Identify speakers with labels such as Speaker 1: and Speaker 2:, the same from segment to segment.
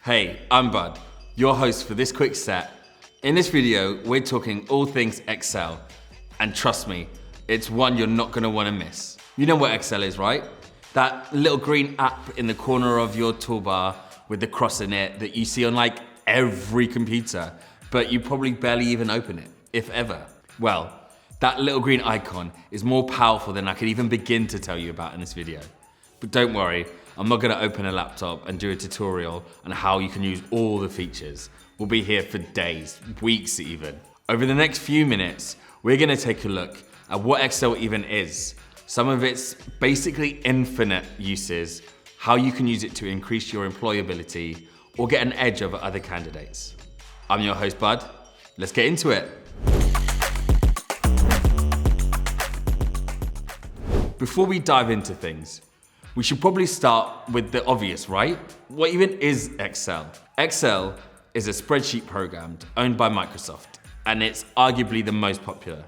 Speaker 1: Hey, I'm Bud, your host for this quick set. In this video, we're talking all things Excel. And trust me, it's one you're not gonna wanna miss. You know what Excel is, right? That little green app in the corner of your toolbar with the cross in it that you see on like every computer, but you probably barely even open it, if ever. Well, that little green icon is more powerful than I could even begin to tell you about in this video. But don't worry, I'm not gonna open a laptop and do a tutorial on how you can use all the features. We'll be here for days, weeks even. Over the next few minutes, we're gonna take a look at what Excel even is, some of its basically infinite uses, how you can use it to increase your employability or get an edge over other candidates. I'm your host, Bud. Let's get into it. Before we dive into things, we should probably start with the obvious, right? What even is Excel? Excel is a spreadsheet program owned by Microsoft, and it's arguably the most popular.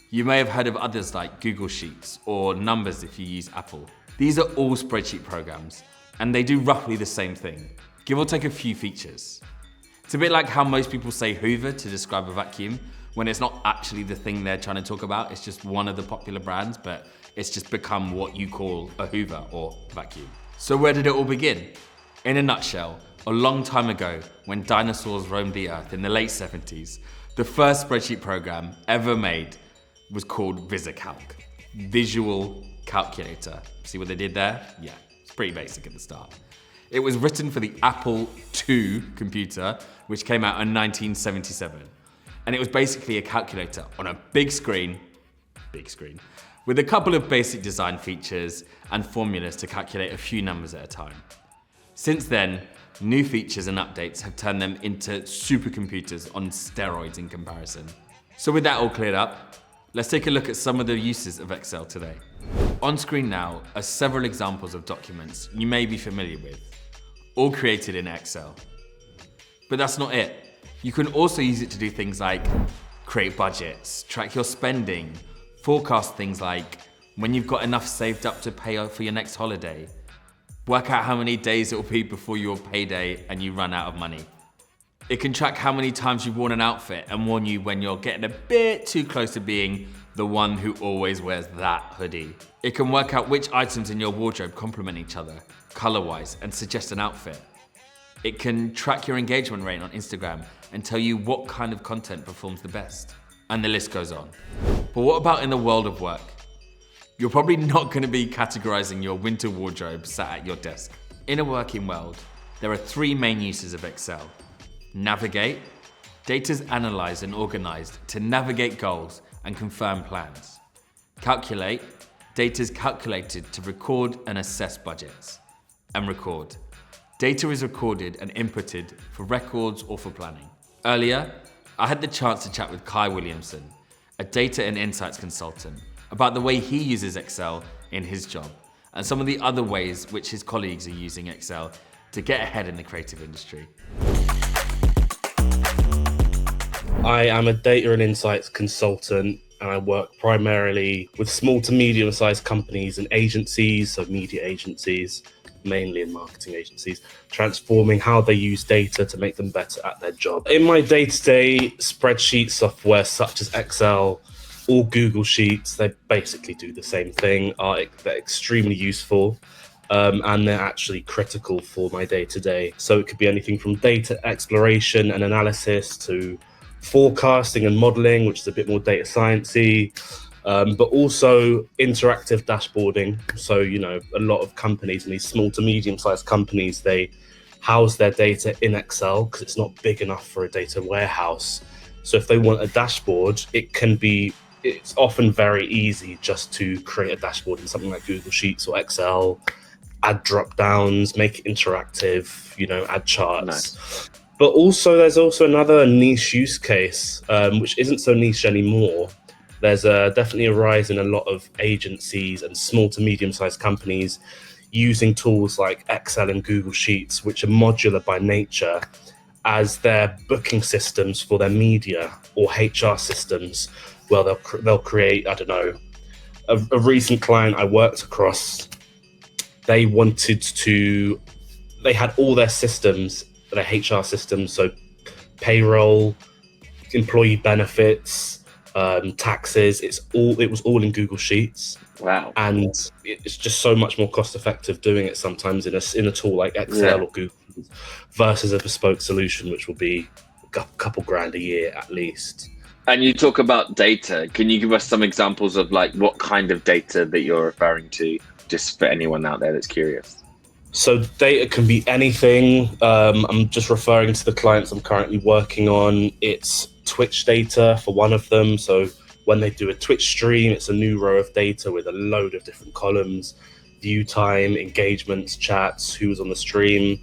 Speaker 1: You may have heard of others like Google Sheets or Numbers if you use Apple. These are all spreadsheet programs, and they do roughly the same thing, give or take a few features. It's a bit like how most people say Hoover to describe a vacuum, when it's not actually the thing they're trying to talk about, it's just one of the popular brands, but it's just become what you call a Hoover or vacuum. So where did it all begin? In a nutshell, a long time ago, when dinosaurs roamed the earth in the late 70s, the first spreadsheet program ever made was called VisiCalc, Visual Calculator. See what they did there? Yeah, it's pretty basic at the start. It was written for the Apple II computer, which came out in 1977. And it was basically a calculator on a big screen, with a couple of basic design features and formulas to calculate a few numbers at a time. Since then, new features and updates have turned them into supercomputers on steroids in comparison. So with that all cleared up, let's take a look at some of the uses of Excel today. On screen now are several examples of documents you may be familiar with, all created in Excel. But that's not it. You can also use it to do things like create budgets, track your spending, forecast things like when you've got enough saved up to pay for your next holiday, work out how many days it will be before your payday and you run out of money. It can track how many times you've worn an outfit and warn you when you're getting a bit too close to being the one who always wears that hoodie. It can work out which items in your wardrobe complement each other, color-wise, and suggest an outfit. It can track your engagement rate on Instagram and tell you what kind of content performs the best. And the list goes on. But what about in the world of work? You're probably not going to be categorizing your winter wardrobe sat at your desk. In a working world, there are three main uses of Excel. Navigate. Data's analyzed and organized to navigate goals and confirm plans. Calculate. Data's calculated to record and assess budgets. And record. Data is recorded and inputted for records or for planning. Earlier, I had the chance to chat with Kai Williamson, a data and insights consultant, about the way he uses Excel in his job and some of the other ways which his colleagues are using Excel to get ahead in the creative industry.
Speaker 2: I am a data and insights consultant, and I work primarily with small to medium-sized companies and agencies, so media agencies, mainly in marketing agencies, transforming how they use data to make them better at their job. In my day-to-day spreadsheet software such as Excel or Google Sheets, they basically do the same thing. They're extremely useful and they're actually critical for my day-to-day. So it could be anything from data exploration and analysis to forecasting and modeling, which is a bit more data science-y. But also interactive dashboarding. So, a lot of companies, and these small to medium-sized companies, they house their data in Excel because it's not big enough for a data warehouse. So if they want a dashboard, it's often very easy just to create a dashboard in something like Google Sheets or Excel, add drop-downs, make it interactive, add charts. Nice. But also, there's also another niche use case, which isn't so niche anymore. There's definitely a rise in a lot of agencies and small to medium-sized companies using tools like Excel and Google Sheets, which are modular by nature, as their booking systems for their media or HR systems. Well, they'll create, I don't know, a recent client I worked across, they had all their systems their HR systems, so payroll, employee benefits, taxes. It was all in Google Sheets.
Speaker 3: Wow.
Speaker 2: And it's just so much more cost effective doing it sometimes in a tool like Excel or Google versus a bespoke solution, which will be a couple grand a year at least.
Speaker 3: And you talk about data. Can you give us some examples of like what kind of data that you're referring to, just for anyone out there that's curious?
Speaker 2: So data can be anything. I'm just referring to the clients I'm currently working on. It's Twitch data for one of them. So when they do a Twitch stream, it's a new row of data with a load of different columns: view time, engagements, chats, who was on the stream.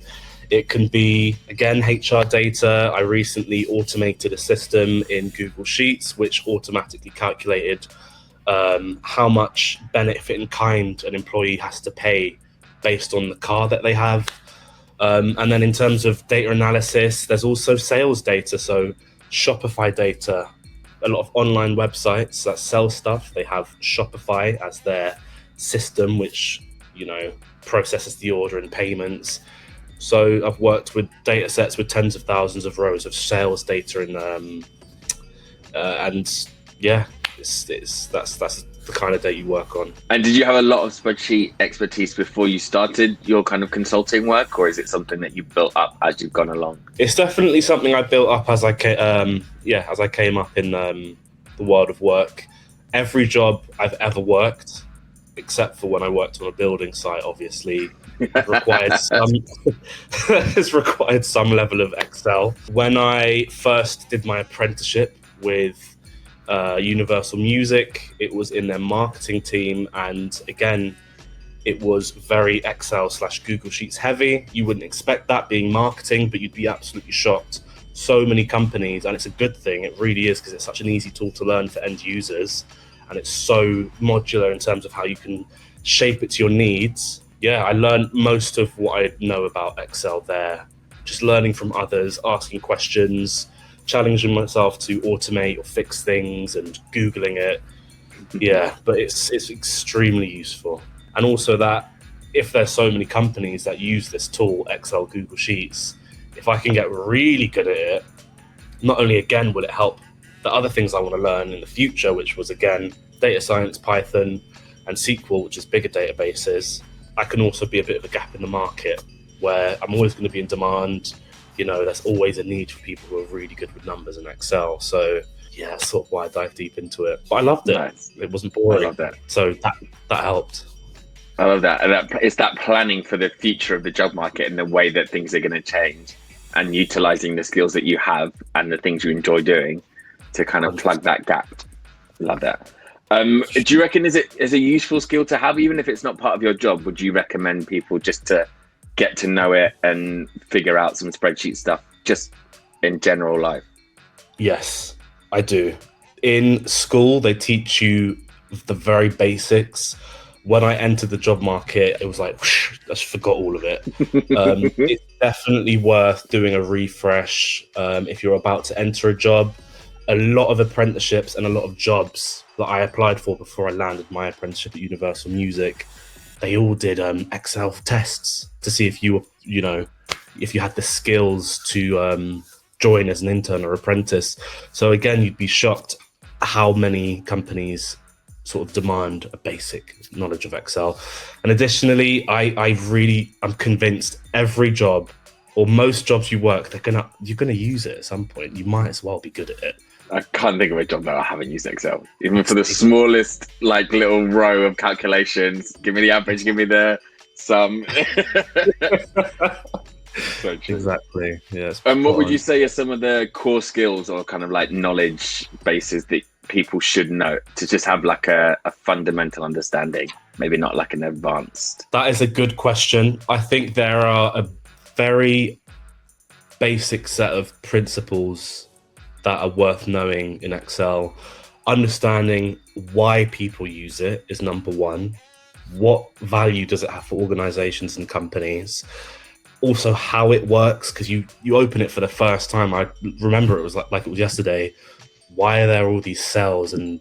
Speaker 2: It can be, again, HR data. I recently automated a system in Google Sheets which automatically calculated how much benefit in kind an employee has to pay based on the car that they have. And then in terms of data analysis, there's also sales data. So Shopify data, a lot of online websites that sell stuff, they have Shopify as their system, which, processes the order and payments. So I've worked with data sets with tens of thousands of rows of sales data in them. And yeah, that's the kind of data you work on.
Speaker 3: And did you have a lot of spreadsheet expertise before you started your kind of consulting work, or is it something that you built up as you've gone along?
Speaker 2: It's definitely something I built up as I came up in the world of work. Every job I've ever worked, except for when I worked on a building site, obviously, it's required some level of Excel. When I first did my apprenticeship with Universal Music, it was in their marketing team, and again, it was very Excel/Google Sheets heavy. You wouldn't expect that being marketing, but you'd be absolutely shocked. So many companies, and it's a good thing, it really is, because it's such an easy tool to learn for end users, and it's so modular in terms of how you can shape it to your needs. Yeah, I learned most of what I know about Excel there, just learning from others, asking questions, challenging myself to automate or fix things, and Googling it. Yeah, but it's extremely useful. And also that if there's so many companies that use this tool, Excel, Google Sheets, if I can get really good at it, not only again will it help the other things I want to learn in the future, which was again data science, Python, and SQL, which is bigger databases, I can also be a bit of a gap in the market where I'm always going to be in demand. There's always a need for people who are really good with numbers in Excel. So yeah, that's sort of why I dived deep into it. But I loved it.
Speaker 3: Nice.
Speaker 2: It wasn't boring.
Speaker 3: I love that.
Speaker 2: So that helped.
Speaker 3: I love that. And it's that planning for the future of the job market and the way that things are going to change, and utilizing the skills that you have and the things you enjoy doing to kind of plug that gap. Love that. Do you reckon is a useful skill to have, even if it's not part of your job? Would you recommend people just to get to know it and figure out some spreadsheet stuff just in general life? Yes,
Speaker 2: I do. In school, they teach you the very basics. When I entered the job market, it was like, whoosh, I just forgot all of it. It's definitely worth doing a refresh if you're about to enter a job. A lot of apprenticeships and a lot of jobs that I applied for before I landed my apprenticeship at Universal Music, they all did Excel tests to see if you were, if you had the skills to join as an intern or apprentice. So again, you'd be shocked how many companies sort of demand a basic knowledge of Excel. And additionally, I'm convinced every job or most jobs you work, you're gonna use it at some point. You might as well be good at it.
Speaker 3: I can't think of a job that I haven't used Excel, even for the smallest little row of calculations. Give me the average, give me the sum. So true.
Speaker 2: Exactly. Yes.
Speaker 3: And what would you say are some of the core skills or kind of knowledge bases that people should know to just have a fundamental understanding, maybe not an advanced?
Speaker 2: That is a good question. I think there are a very basic set of principles that are worth knowing in Excel. Understanding why people use it is number one. What value does it have for organizations and companies? Also how it works, because you open it for the first time. I remember it was like it was yesterday. Why are there all these cells and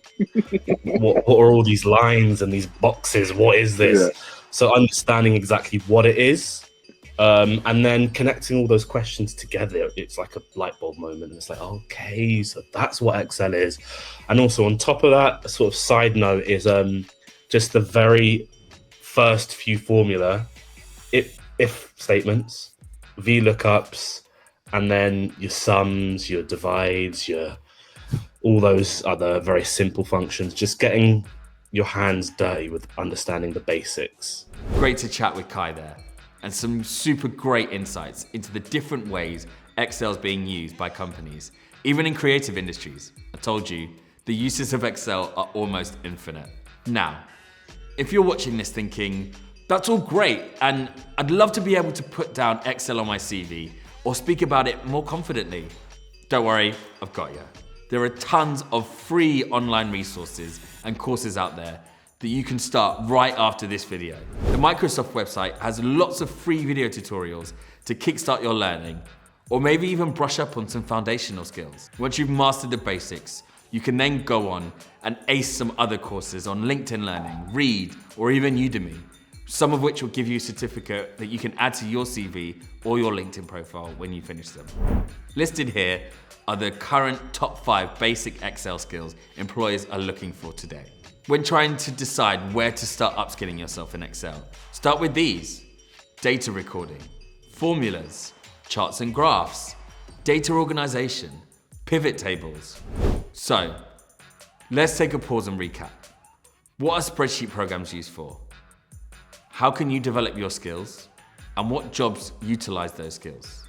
Speaker 2: what are all these lines and these boxes? What is this? Yeah. So understanding exactly what it is, And then connecting all those questions together, it's like a light bulb moment. It's like, okay, so that's what Excel is. And also on top of that, a sort of side note is just the very first few formula, if statements, VLOOKUPs, and then your sums, your divides, all those other very simple functions, just getting your hands dirty with understanding the basics.
Speaker 1: Great to chat with Kai there, and some super great insights into the different ways Excel is being used by companies, even in creative industries. I told you, the uses of Excel are almost infinite. Now, if you're watching this thinking, that's all great, and I'd love to be able to put down Excel on my CV or speak about it more confidently, don't worry, I've got you. There are tons of free online resources and courses out there that you can start right after this video. The Microsoft website has lots of free video tutorials to kickstart your learning, or maybe even brush up on some foundational skills. Once you've mastered the basics, you can then go on and ace some other courses on LinkedIn Learning, Read, or even Udemy, some of which will give you a certificate that you can add to your CV or your LinkedIn profile when you finish them. Listed here are the current top 5 basic Excel skills employers are looking for today. When trying to decide where to start upskilling yourself in Excel, start with these: data recording, formulas, charts and graphs, data organization, pivot tables. So, let's take a pause and recap. What are spreadsheet programs used for? How can you develop your skills? And what jobs utilize those skills?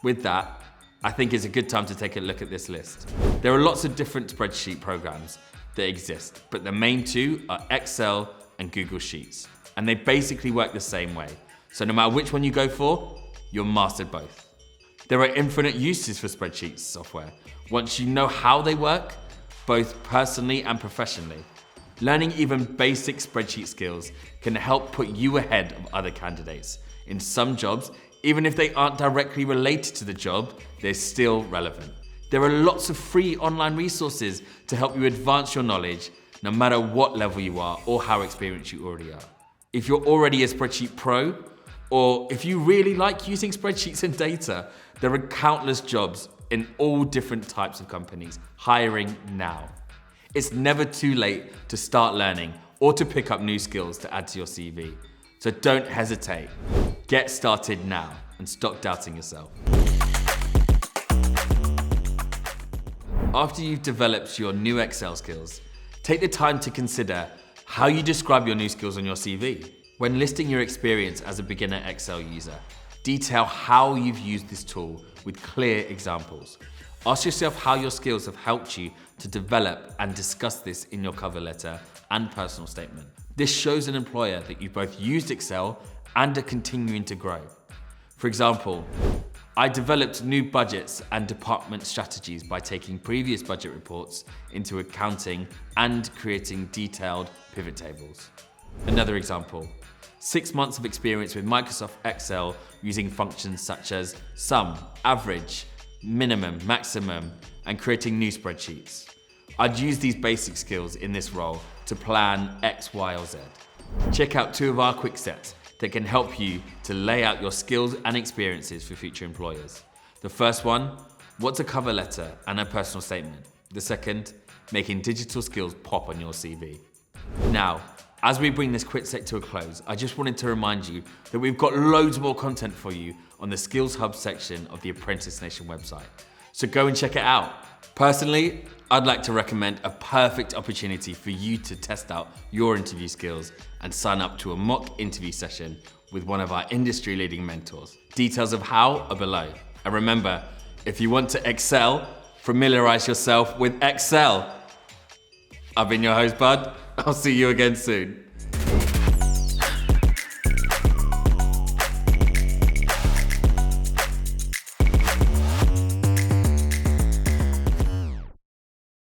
Speaker 1: With that, I think it's a good time to take a look at this list. There are lots of different spreadsheet programs that exist, but the main two are Excel and Google Sheets. And they basically work the same way. So no matter which one you go for, you'll master both. There are infinite uses for spreadsheet software once you know how they work, both personally and professionally. Learning even basic spreadsheet skills can help put you ahead of other candidates. In some jobs, even if they aren't directly related to the job, they're still relevant. There are lots of free online resources to help you advance your knowledge, no matter what level you are or how experienced you already are. If you're already a spreadsheet pro, or if you really like using spreadsheets and data, there are countless jobs in all different types of companies hiring now. It's never too late to start learning or to pick up new skills to add to your CV. So don't hesitate. Get started now and stop doubting yourself. After you've developed your new Excel skills, take the time to consider how you describe your new skills on your CV. When listing your experience as a beginner Excel user, detail how you've used this tool with clear examples. Ask yourself how your skills have helped you to develop and discuss this in your cover letter and personal statement. This shows an employer that you've both used Excel and are continuing to grow. For example, I developed new budgets and department strategies by taking previous budget reports into accounting and creating detailed pivot tables. Another example, 6 months of experience with Microsoft Excel using functions such as sum, average, minimum, maximum, and creating new spreadsheets. I'd use these basic skills in this role to plan X, Y, or Z. Check out 2 of our quick steps that can help you to lay out your skills and experiences for future employers. The first one, what's a cover letter and a personal statement? The second, making digital skills pop on your CV. Now, as we bring this quick set to a close, I just wanted to remind you that we've got loads more content for you on the Skills Hub section of the Apprentice Nation website. So go and check it out. Personally, I'd like to recommend a perfect opportunity for you to test out your interview skills and sign up to a mock interview session with one of our industry-leading mentors. Details of how are below. And remember, if you want to excel, familiarize yourself with Excel. I've been your host, Bud. I'll see you again soon.